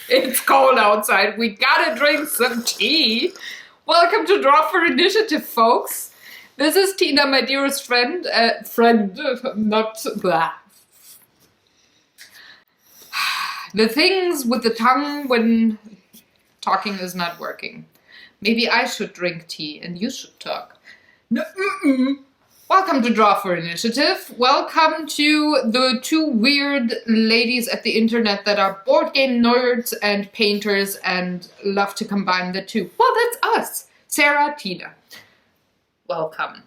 It's cold outside. We gotta drink some tea. Welcome to Draw for Initiative, folks. This is Tina, my dearest friend. Not blah. The things with the tongue when talking is not working. Maybe I should drink tea and you should talk. No, Welcome to Draw for Initiative. Welcome to the two weird ladies at the internet that are board game nerds and painters and love to combine the two. Well, that's us, Sarah, Tina. Welcome.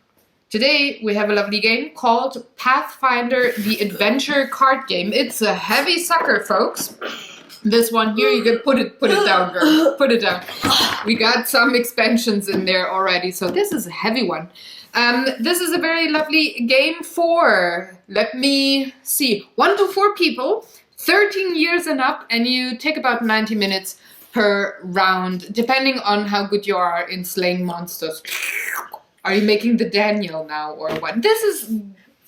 Today we have a lovely game called Pathfinder, the adventure card game. It's a heavy sucker, folks. This one here, you can put it down, girl. Put it down. We got some expansions in there already, so this is a heavy one. This is a very lovely game for, let me see, 1 to 4 people, 13 years and up, and you take about 90 minutes per round, depending on how good you are in slaying monsters. Are you making the Daniel now or what? This is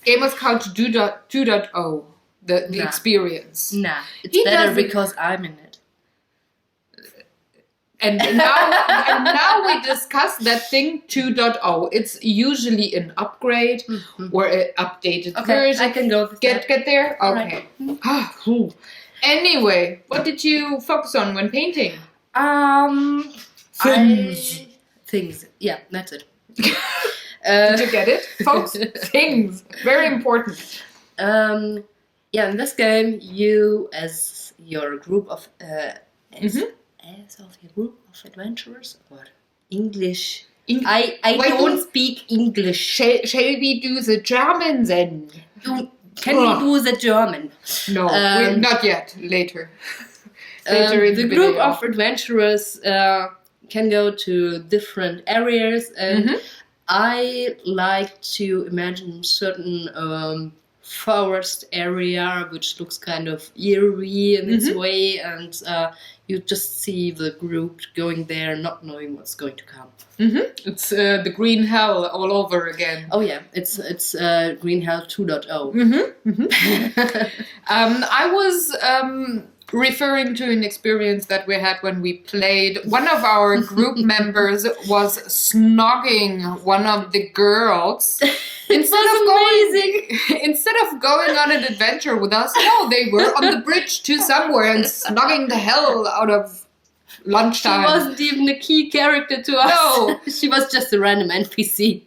Gamers Couch 2.0, the experience. Nah, it's better because I'm in it. And now we discuss that thing 2.0. It's usually an upgrade or an updated version. I can go with Get there? Okay. Right. Anyway, what did you focus on when painting? Things. Yeah, that's it. Did you get it, folks? Things. Very important. In this game, you as your group of as of your group of adventurers, or English. I don't speak English. Shall we do the German then? Can we do the German? No, not yet. Later. Later in the group of adventurers can go to different areas, and I like to imagine certain forest area which looks kind of eerie in its way, and you just see the group going there not knowing what's going to come. It's the green hell all over again. Oh yeah, it's green hell 2.0. I was referring to an experience that we had when we played. One of our group members was snogging one of the girls. Instead of going on an adventure with us, no, they were on the bridge to somewhere and snogging the hell out of lunchtime. She wasn't even a key character to us. No. She was just a random NPC.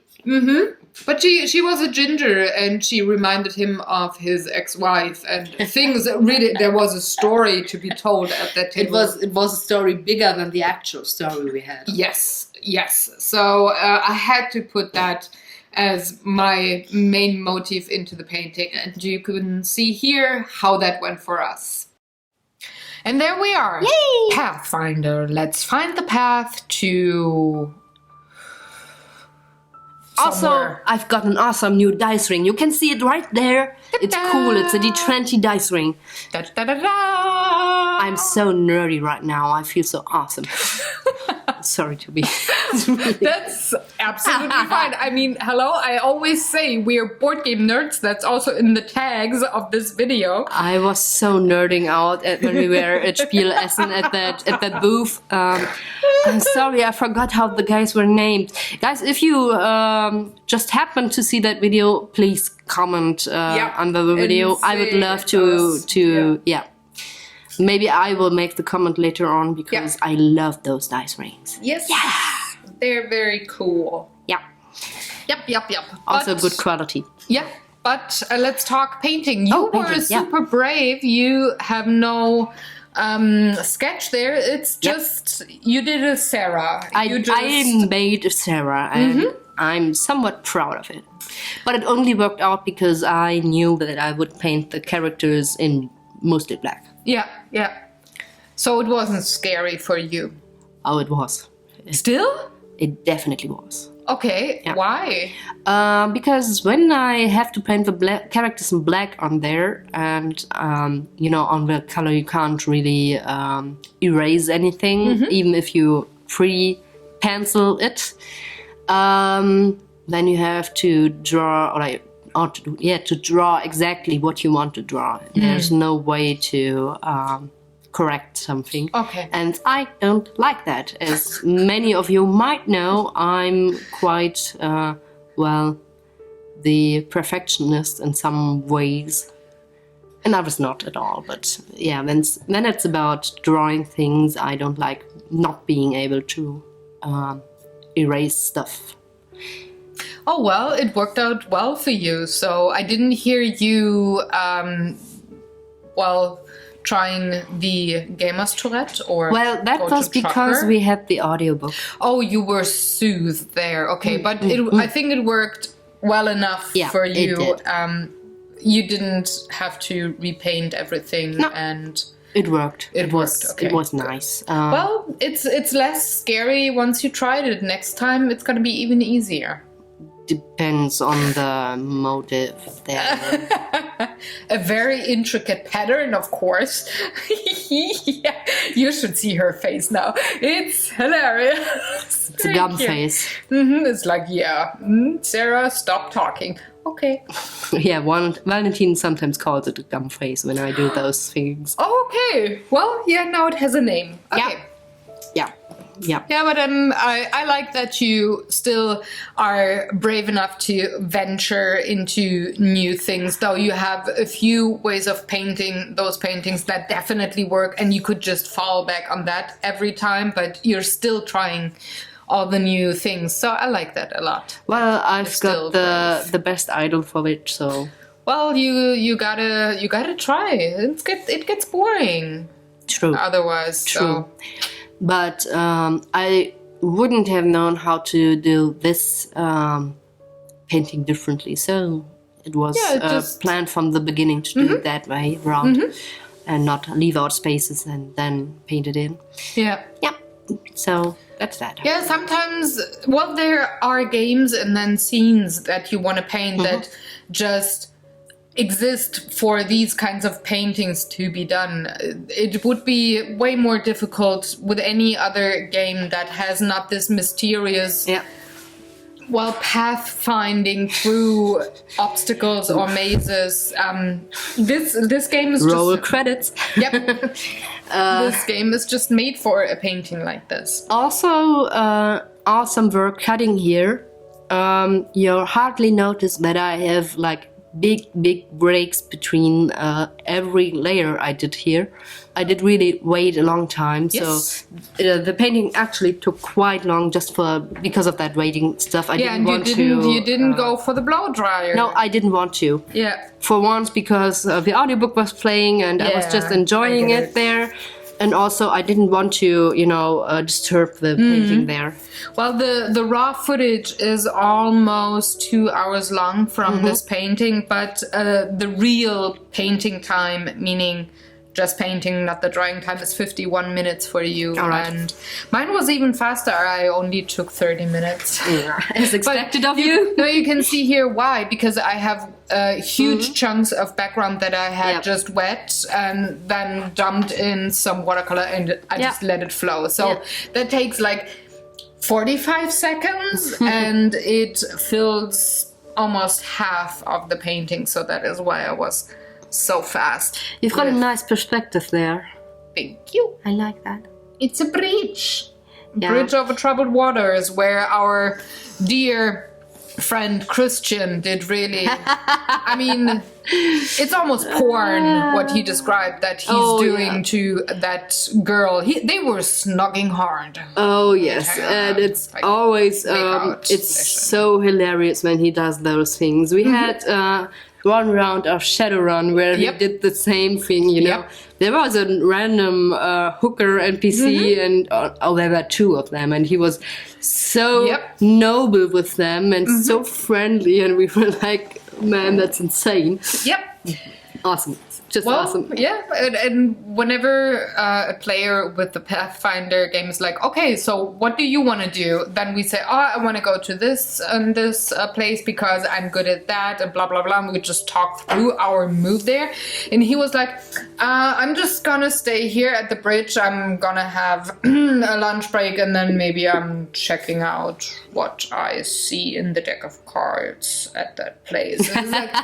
But she was a ginger, and she reminded him of his ex-wife, and things really, there was a story to be told at that table. It was a story bigger than the actual story we had. Yes. So I had to put that as my main motive into the painting, and you can see here how that went for us. And there we are. Yay! Pathfinder. Let's find the path to... Also, I've got an awesome new dice ring. You can see it right there. It's cool. It's a D20 dice ring. I'm so nerdy right now. I feel so awesome. Sorry to be. That's absolutely fine. I mean, hello, I always say we're board game nerds. That's also in the tags of this video. I was so nerding out when we were at Spiel Essen at that booth. I'm sorry, I forgot how the guys were named. Guys, if you just happen to see that video, please comment under the video. I would love to maybe I will make the comment later on because I love those dice rings. Yes. They're very cool. Yeah. Yep. Also good quality. Yeah. But let's talk painting. You were super brave. You have no sketch there. It's just you did a Sarah. I made a Sarah, and I'm somewhat proud of it. But it only worked out because I knew that I would paint the characters in mostly black. Yeah. So it wasn't scary for you? Oh, it was. Still? It definitely was. Okay, why? Because when I have to paint the characters in black on there, and on the color you can't really erase anything, even if you pre-pencil it, then you have to draw, to draw exactly what you want to draw. There's no way to correct something. Okay. And I don't like that. As many of you might know, I'm quite, the perfectionist in some ways. And I was not at all. But yeah, then it's about drawing things. I don't like not being able to erase stuff. Oh, well, it worked out well for you. So I didn't hear you, trying the gamer's Tourette or... Well, that go was to because trucker? we had the audiobook. Oh, you were soothed there. Okay, but I think it worked well enough for it you. did. You didn't have to repaint everything, No. and... It worked. It worked, okay. It was nice. Well, it's less scary once you tried it. Next time, it's going to be even easier. Depends on the motive there. A very intricate pattern, of course. Yeah, you should see her face now. It's hilarious. It's a gum face. It's like, Sarah, stop talking. Okay. Yeah, Valentine sometimes calls it a gum face when I do those things. Okay. Well, yeah, now it has a name. Okay. Yeah. Yeah, but I like that you still are brave enough to venture into new things, though you have a few ways of painting those paintings that definitely work, and you could just fall back on that every time, but you're still trying all the new things. So I like that a lot. Well, I've still got the best idol for it, so... Well, you gotta try. It gets boring. True. Otherwise, True. So. But I wouldn't have known how to do this painting differently. So it was planned from the beginning to do it that way around and not leave out spaces and then paint it in. Yeah. Yeah. So that's that. Yeah, sometimes, well, there are games and then scenes that you want to paint that just exist for these kinds of paintings to be done. It would be way more difficult with any other game that has not this mysterious pathfinding through obstacles or mazes. This game is Roll just... credits. Yep. This game is just made for a painting like this. Also, awesome work cutting here. You'll hardly notice that I have like big breaks between every layer I did here. I did really wait a long time, Yes. so the painting actually took quite long just because of that waiting stuff. I didn't want to. You didn't go for the blow dryer. No, I didn't want to. Yeah. For once, because the audiobook was playing and I was just enjoying I get it there. And also, I didn't want to, disturb the painting there. Well, the raw footage is almost 2 hours long from this painting, but the real painting time, meaning just painting, not the drawing time, is 51 minutes for you. All right. And mine was even faster. I only took 30 minutes. As expected of you. No, you can see here why. Because I have huge chunks of background that I had just wet and then dumped in some watercolor and I just let it flow. So that takes like 45 seconds and it fills almost half of the painting. So that is why I was so fast. You've got a nice perspective there. Thank you. I like that. It's a bridge. Yeah. Bridge over troubled waters, where our dear friend Christian did really... I mean, it's almost porn what he described that he's doing to that girl. They were snogging hard. Oh yes, and it's like always it's so hilarious when he does those things. We had one round of Shadowrun where he did the same thing, you know. There was a random hooker NPC and there were two of them and he was so noble with them and so friendly and we were like, man, that's insane. Yep. Awesome. Just awesome. Yeah, and whenever a player with the Pathfinder game is like, okay, so what do you want to do? Then we say, oh, I want to go to this and this place because I'm good at that and blah, blah, blah. And we just talk through our move there. And he was like, I'm just going to stay here at the bridge. I'm going to have a lunch break and then maybe I'm checking out what I see in the deck of cards at that place. And it's like,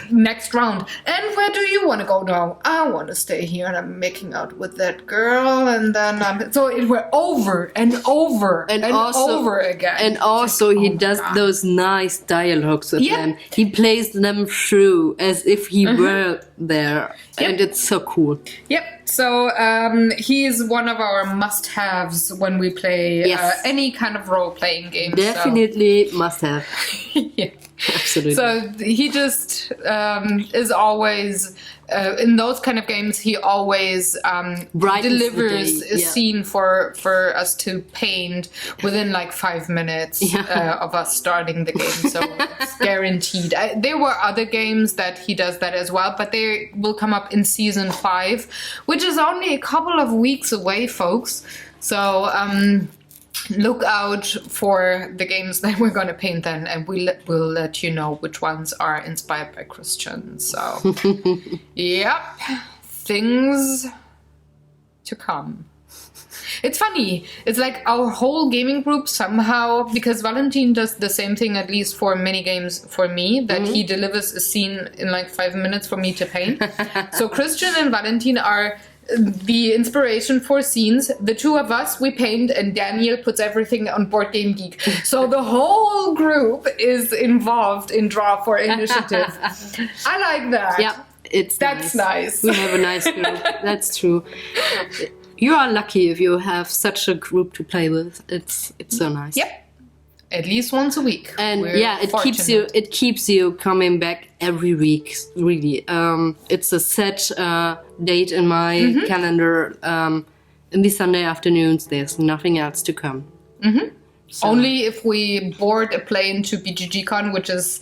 next round. And where do you want to go now? I want to stay here and I'm making out with that girl. And then so it went over and over and over again. And also he does those nice dialogues with them. He plays them through as if he were there. And it's so cool. Yep. So he is one of our must-haves when we play any kind of role-playing game. Definitely must have. Yeah. Absolutely. So he just is always in those kind of games. He always delivers a scene for us to paint within like 5 minutes of us starting the game. So it's guaranteed. There were other games that he does that as well, but they will come up in season 5, which is only a couple of weeks away, folks. So look out for the games that we're going to paint then, and we'll let you know which ones are inspired by Christian. So, yep, things to come. It's funny. It's like our whole gaming group somehow, because Valentin does the same thing, at least for many games for me, that he delivers a scene in like 5 minutes for me to paint. So Christian and Valentin are the inspiration for scenes. The two of us, we paint, and Daniel puts everything on Board Game Geek. So the whole group is involved in Draw for Initiative. I like that. Yeah, that's nice. We have a nice group. That's true. You are lucky if you have such a group to play with. It's so nice. Yep. At least once a week. And it keeps you coming back every week, really. It's a set date in my calendar. In the Sunday afternoons, there's nothing else to come. So. Only if we board a plane to BGGCon, which is...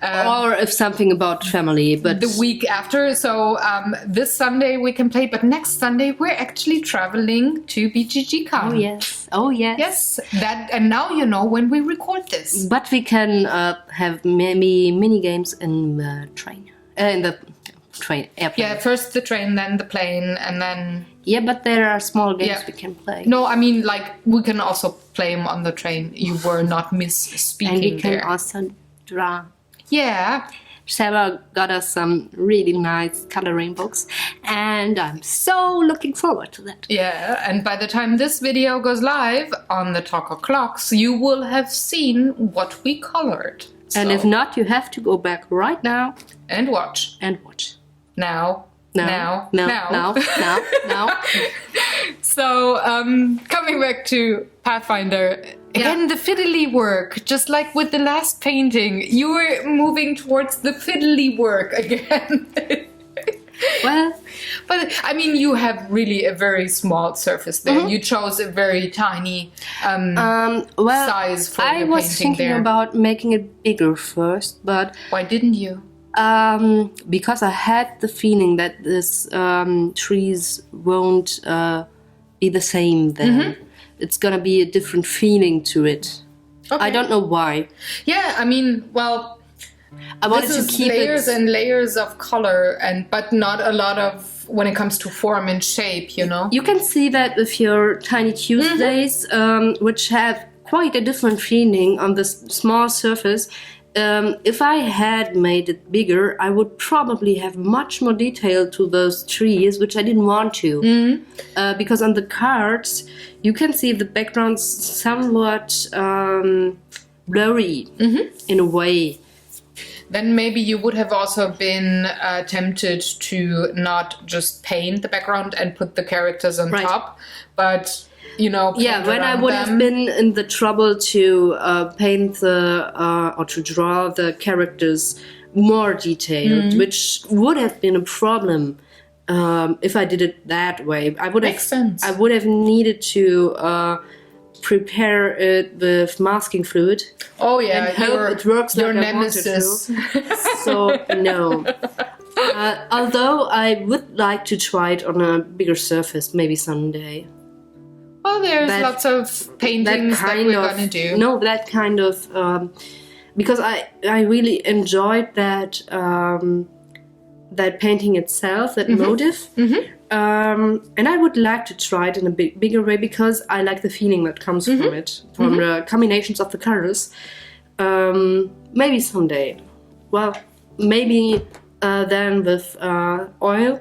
or if something about family, but... The week after. So this Sunday we can play, but next Sunday we're actually traveling to BGGCon. Oh, yes. Oh, yes. Yes. And now you know when we record this. But we can have maybe mini games in the train. Airplane. Yeah, first the train, then the plane, and then... Yeah, but there are small games we can play. No, I mean, like, we can also play them on the train. You were not misspeaking and we can there. also draw. Yeah. Sarah got us some really nice coloring books, and I'm so looking forward to that. Yeah, and by the time this video goes live on the Talk O'Clocks, you will have seen what we colored. And if not, you have to go back right now. And watch. Now. So, coming back to Pathfinder, again, the fiddly work, just like with the last painting, you were moving towards the fiddly work again. Well, but I mean, you have really a very small surface there. You chose a very tiny size for your painting there. I was thinking about making it bigger first, but... Why didn't you? Because I had the feeling that this trees won't be the same then. It's gonna be a different feeling to it. Okay. I don't know why. Yeah, I mean, well, I wanted to keep layers and layers of color, but not a lot of when it comes to form and shape, you know. You can see that with your Tiny Tuesdays, which have quite a different feeling on this small surface. If I had made it bigger, I would probably have much more detail to those trees, which I didn't want to. Because on the cards, you can see the background's somewhat blurry in a way. Then maybe you would have also been tempted to not just paint the background and put the characters on top, but... You know, when I would have been in the trouble to paint or to draw the characters more detailed, which would have been a problem if I did it that way. I would have needed to prepare it with masking fluid. Oh yeah, and hope it works your like nemesis. I wanted to. So no. Although I would like to try it on a bigger surface, maybe someday. Well, there's lots of paintings that we're going to do. No, that kind of... because I really enjoyed that that painting itself, that motif. And I would like to try it in a bigger way because I like the feeling that comes from it, from the combinations of the colors. Maybe someday. Well, maybe than with oil.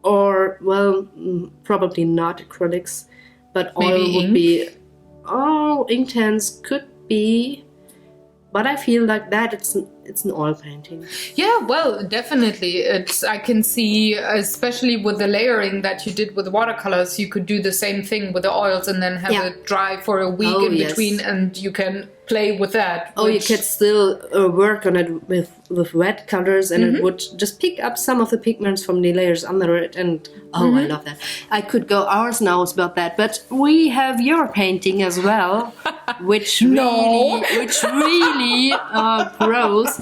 Or, well, probably not acrylics, but oil Maybe would ink? be... Oh, ink tents could be... But I feel like that it's an oil painting. Yeah, well, definitely. I can see, especially with the layering that you did with watercolors, you could do the same thing with the oils and then have it dry for a week in between, and you can play with that. Oh, you could still work on it with wet colors, and it would just pick up some of the pigments from the layers under it. And I love that. I could go hours and hours about that, but we have your painting as well, which really grows.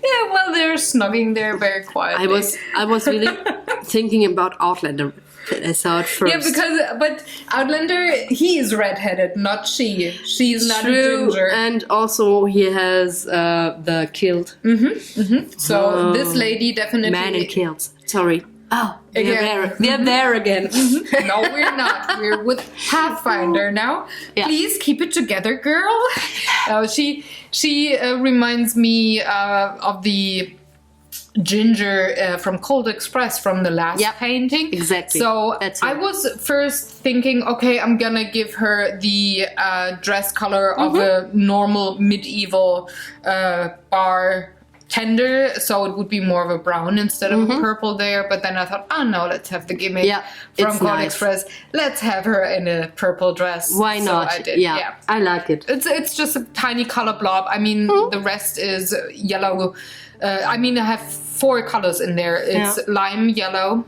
Yeah, well, they're snugging there very quietly. I was really thinking about Outlander. I saw it first. Yeah, but Outlander, he is redheaded, not she. She's not a ginger. And also he has the kilt. So this lady definitely... Man in kilts. Sorry. Oh, Again. we're there again. No, we're not. We're with Pathfinder now. Yeah. Please keep it together, girl. She reminds me of the ginger from Cold Express from the last painting. Exactly. So That's I it. was first thinking, okay, I'm gonna give her the dress color of a normal medieval bar tender, so it would be more of a brown instead of a purple there. But then I thought, oh no, let's have the gimmick from Cold Express. Let's have her in a purple dress. Why not? So I did. Yeah, I like it. It's just a tiny color blob. I mean, the rest is yellow. I mean, I have 4 colors in there. It's lime yellow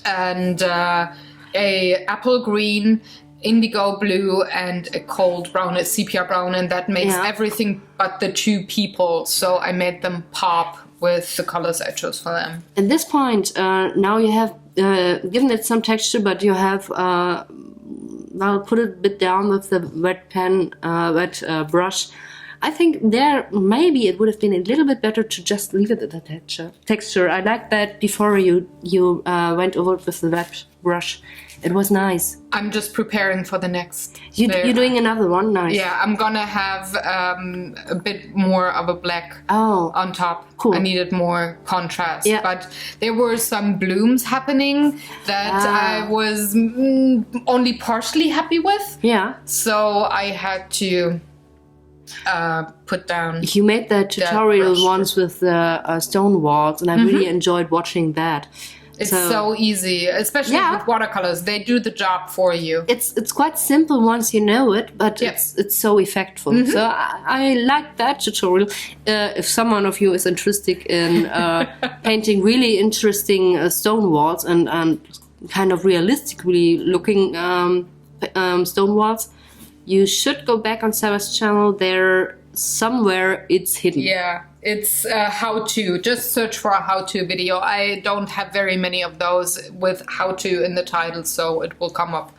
and a apple green, indigo blue, and a cold brown, a sepia brown, and that makes everything but the 2 people. So I made them pop with the colors I chose for them. At this point, now you have given it some texture, but you have I'll put it a bit down with the wet brush. I think there maybe it would have been a little bit better to just leave it at the texture. I like that before you went over it with the wet brush. It was nice. I'm just preparing for the next. You're doing another one? Nice. Yeah, I'm gonna have a bit more of a black on top. Cool. I needed more contrast. Yeah. But there were some blooms happening that I was only partially happy with. Yeah. So I had to put down. You made that tutorial once with the stone walls, and I really enjoyed watching that. It's so easy, especially with watercolors. They do the job for you. It's quite simple once you know it, but it's so effectful. So I like that tutorial. If someone of you is interested in painting really interesting stone walls and kind of realistically looking stone walls, you should go back on Sarah's channel. There somewhere it's hidden. Yeah. It's how-to. Just search for a how-to video. I don't have very many of those with how-to in the title, so it will come up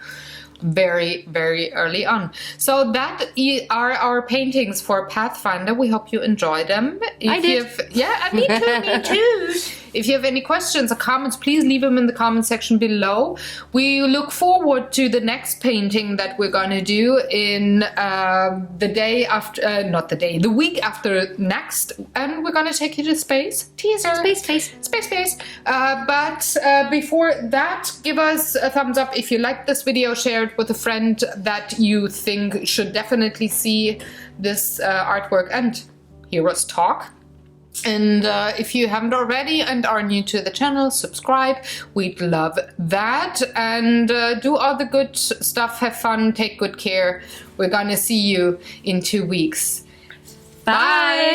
very, very early on. So that are our paintings for Pathfinder. We hope you enjoy them. I did. Yeah, me too, me too. If you have any questions or comments, please leave them in the comment section below. We look forward to the next painting that we're going to do in the day after, the week after next. And we're going to take you to space. Teaser. Space. But before that, give us a thumbs up if you liked this video. Share it with a friend that you think should definitely see this artwork and hear us talk. And if you haven't already and are new to the channel, subscribe. We'd love that. And do all the good stuff. Have fun. Take good care. We're gonna see you in 2 weeks. Bye.